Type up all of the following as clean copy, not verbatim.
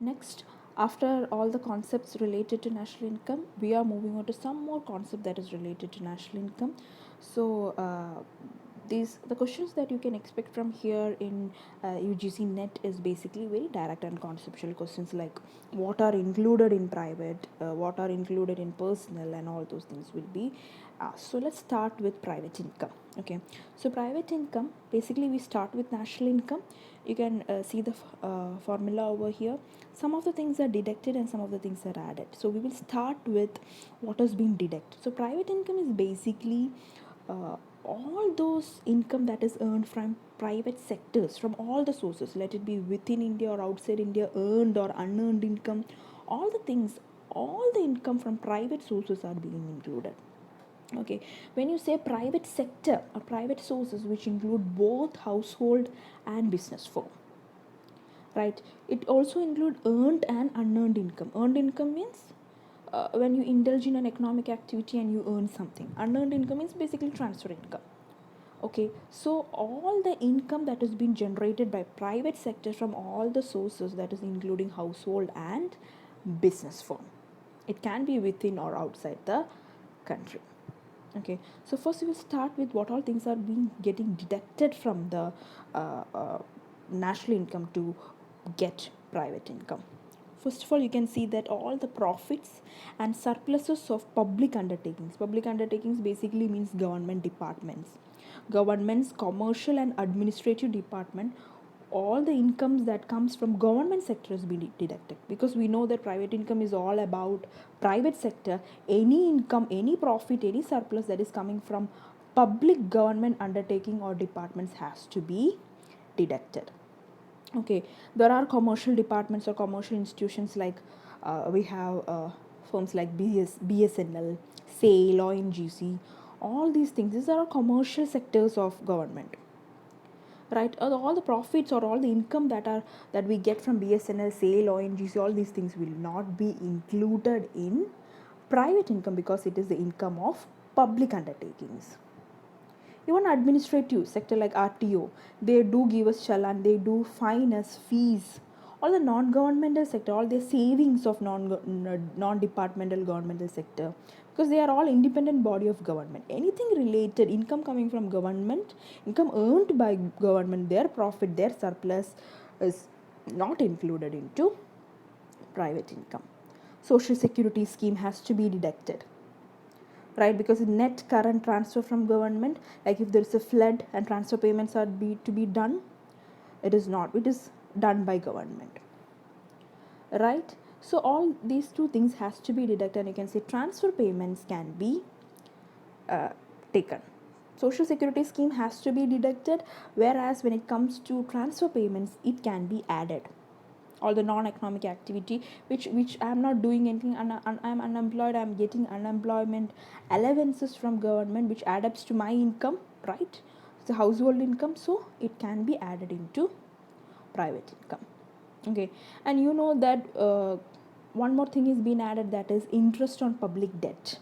Next, after all the concepts related to national income, we are moving on to some more concept that is related to national income. So, these the questions that you can expect from here in UGC net is basically very direct and conceptual questions like what are included in private, what are included in personal, and all those things will be asked. So let's start with private income. Okay, so private income, basically we start with national income. You can see the formula over here. Some of the things are deducted and some of the things are added. So we will start with what has been deducted. So private income is basically all those income that is earned from private sectors, from all the sources, let it be within India or outside India, earned or unearned income, all the things, all the income from private sources are being included. Okay, when you say private sector or private sources, which include both household and business firm, right? It also include earned and unearned income. Earned income means when you indulge in an economic activity and you earn something. Unearned income is basically transfer income. Okay, so all the income that has been generated by private sector from all the sources, that is including household and business firm, it can be within or outside the country. Okay, so first we will start with what all things are being getting deducted from the national income to get private income. First of all, you can see that all the profits and surpluses of public undertakings basically means governments, commercial and administrative department, all the incomes that comes from government sector is being deducted, because we know that private income is all about private sector. Any income, any profit, any surplus that is coming from public government undertaking or departments has to be deducted. Okay, there are commercial departments or commercial institutions like we have firms like BSNL, SAIL, ONGC, all these things. These are commercial sectors of government, right? All the profits or all the income that we get from BSNL, SAIL, ONGC, all these things will not be included in private income because it is the income of public undertakings. Even administrative sector like RTO, they do give us challan, they do fine us fees. All the non-governmental sector, all the savings of non-departmental governmental sector, because they are all independent body of government. Anything related, income coming from government, income earned by government, their profit, their surplus is not included into private income. Social security scheme has to be deducted, right? Because net current transfer from government, like if there is a flood and transfer payments are to be done, it is not, it is done by government, right? So all these two things has to be deducted, and you can say transfer payments can be uh, taken. Social security scheme has to be deducted, whereas when it comes to transfer payments, it can be added. All the non-economic activity which I am not doing anything, and I am unemployed, I am getting unemployment allowances from government which add up to my income, right? It's a household income, so it can be added into private income. Okay, and you know that one more thing is being added, that is interest on public debt,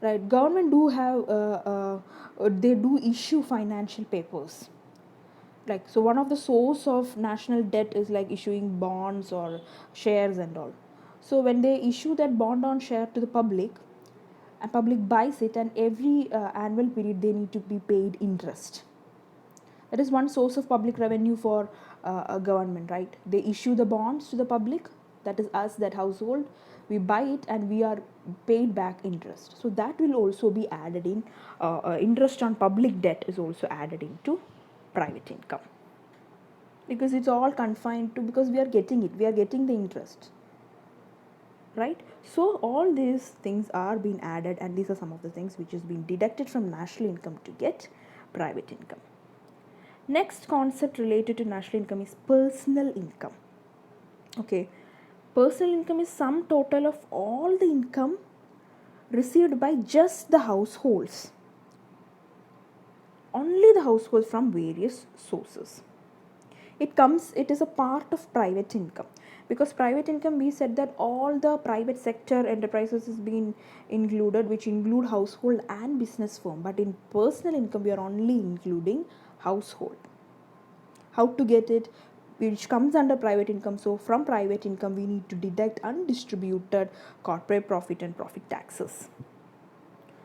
right? Government do have they do issue financial papers, like, so one of the source of national debt is like issuing bonds or shares and all. So when they issue that bond on share to the public, and public buys it, and every annual period they need to be paid interest. That is one source of public revenue for a government, right? They issue the bonds to the public, that is us, that household, we buy it and we are paid back interest. So that will also be added in, interest on public debt is also added into private income, because it's all confined to, because we are getting it, we are getting the interest, right? So all these things are being added, and these are some of the things which is being deducted from national income to get private income. Next concept related to national income is personal income. Okay, personal income is sum total of all the income received by just the households, only the households, from various sources. It is a part of private income, because private income, we said that all the private sector enterprises is being included, which include household and business firm, but in personal income we are only including household. How to get it? which comes under private income. So from private income we need to deduct undistributed corporate profit and profit taxes.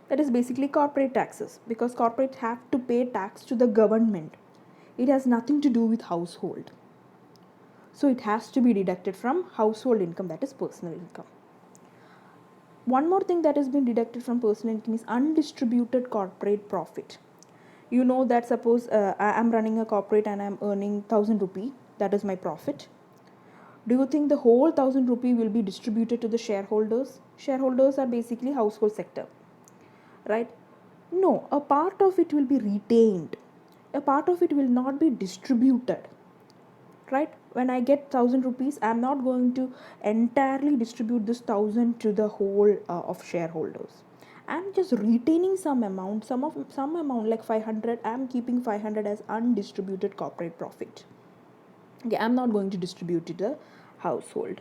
That is basically corporate taxes, because corporates have to pay tax to the government. It has nothing to do with household. So it has to be deducted from household income, that is personal income. One more thing that has been deducted from personal income is undistributed corporate profit. You know that suppose I am running a corporate and I am earning 1000 rupee, that is my profit. Do you think the whole 1000 rupee will be distributed to the shareholders? Shareholders are basically household sector, right? No, a part of it will be retained. A part of it will not be distributed, right? When I get 1000 rupees, I'm not going to entirely distribute this 1000 to the whole of shareholders. I'm just retaining some amount, some amount like 500. I'm keeping 500 as undistributed corporate profit. Okay, I'm not going to distribute to the household.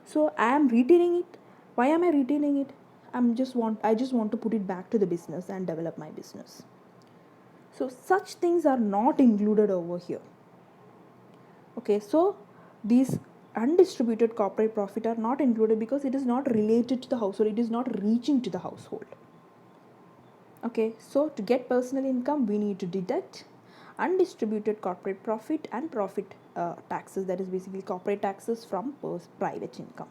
So I am retaining it. Why am I retaining it? I just want to put it back to the business and develop my business. So such things are not included over here. Okay, so these undistributed corporate profit are not included because it is not related to the household, it is not reaching to the household. Okay, so to get personal income we need to deduct undistributed corporate profit and profit taxes, that is basically corporate taxes from private income.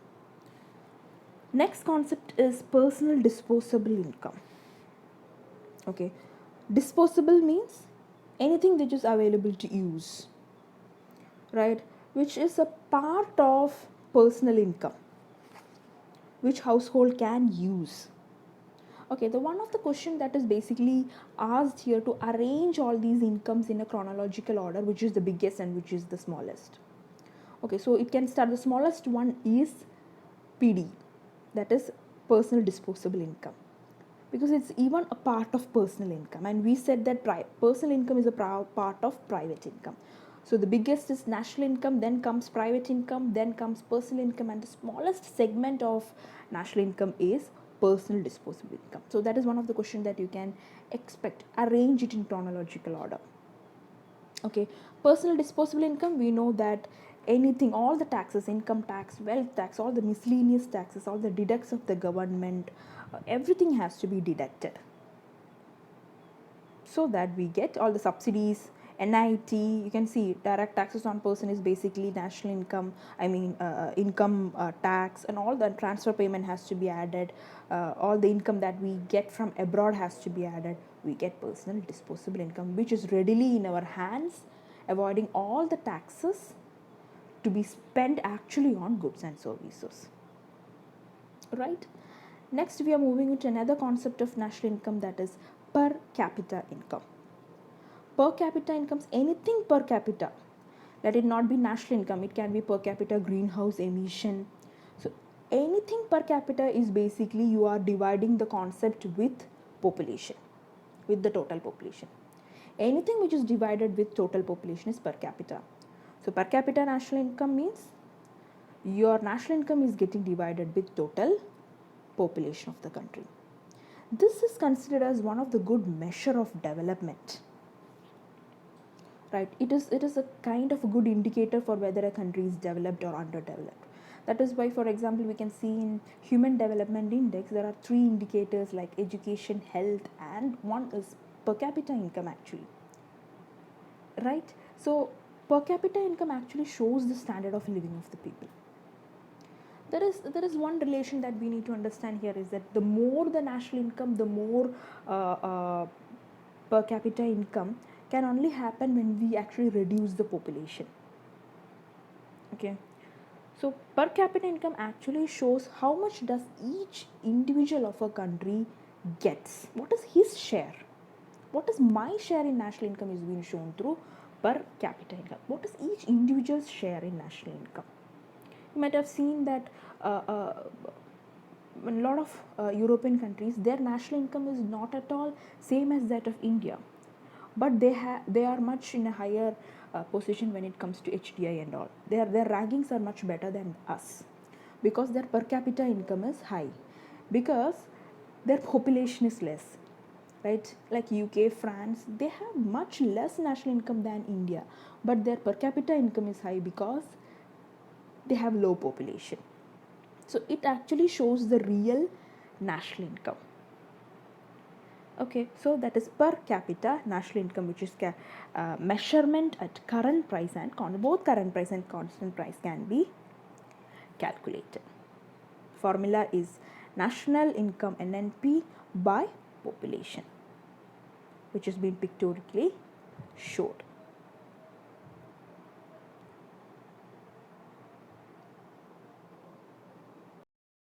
Next concept is personal disposable income. Okay, disposable means anything which is available to use, right? Which is a part of personal income, which household can use. Okay, the one of the question that is basically asked here to arrange all these incomes in a chronological order, which is the biggest and which is the smallest. Okay, so it can start, the smallest one is PD, that is personal disposable income, because it's even a part of personal income, and we said that personal income is a part of private income. So the biggest is national income, then comes private income, then comes personal income, and the smallest segment of national income is personal disposable income. So that is one of the questions that you can expect. Arrange it in chronological order. Okay, personal disposable income, we know that anything, all the taxes, income tax, wealth tax, all the miscellaneous taxes, all the deducts of the government, everything has to be deducted, so that we get all the subsidies, NIT. You can see direct taxes on person is basically national income, income tax, and all the transfer payment has to be added. All the income that we get from abroad has to be added. We get personal disposable income, which is readily in our hands, avoiding all the taxes to be spent actually on goods and services, right? Next, we are moving into another concept of national income, that is per capita income. Per capita incomes, anything per capita, let it not be national income, it can be per capita greenhouse emission. So anything per capita is basically you are dividing the concept with population, with the total population. Anything which is divided with total population is per capita. So per capita national income means your national income is getting divided with total population of the country. This is considered as one of the good measure of development, right? It is a kind of a good indicator for whether a country is developed or underdeveloped. That is why, for example, we can see in human development index there are 3 indicators like education, health, and one is per capita income actually, right? So per capita income actually shows the standard of living of the people. There is one relation that we need to understand here, is that the more the national income, the more per capita income can only happen when we actually reduce the population. Okay, so per capita income actually shows how much does each individual of a country gets, what is his share, what is my share in national income is being shown through per capita income. What is each individual's share in national income? You might have seen that in a lot of European countries, their national income is not at all same as that of India, but they are much in a higher position when it comes to HDI and all. Their rankings are much better than us, because their per capita income is high, because their population is less, right? Like UK, France, they have much less national income than India, but their per capita income is high because they have low population. So it actually shows the real national income. Okay, so that is per capita national income, which is measurement at current price and both current price and constant price can be calculated. Formula is national income NNP by population, which has been pictorially showed.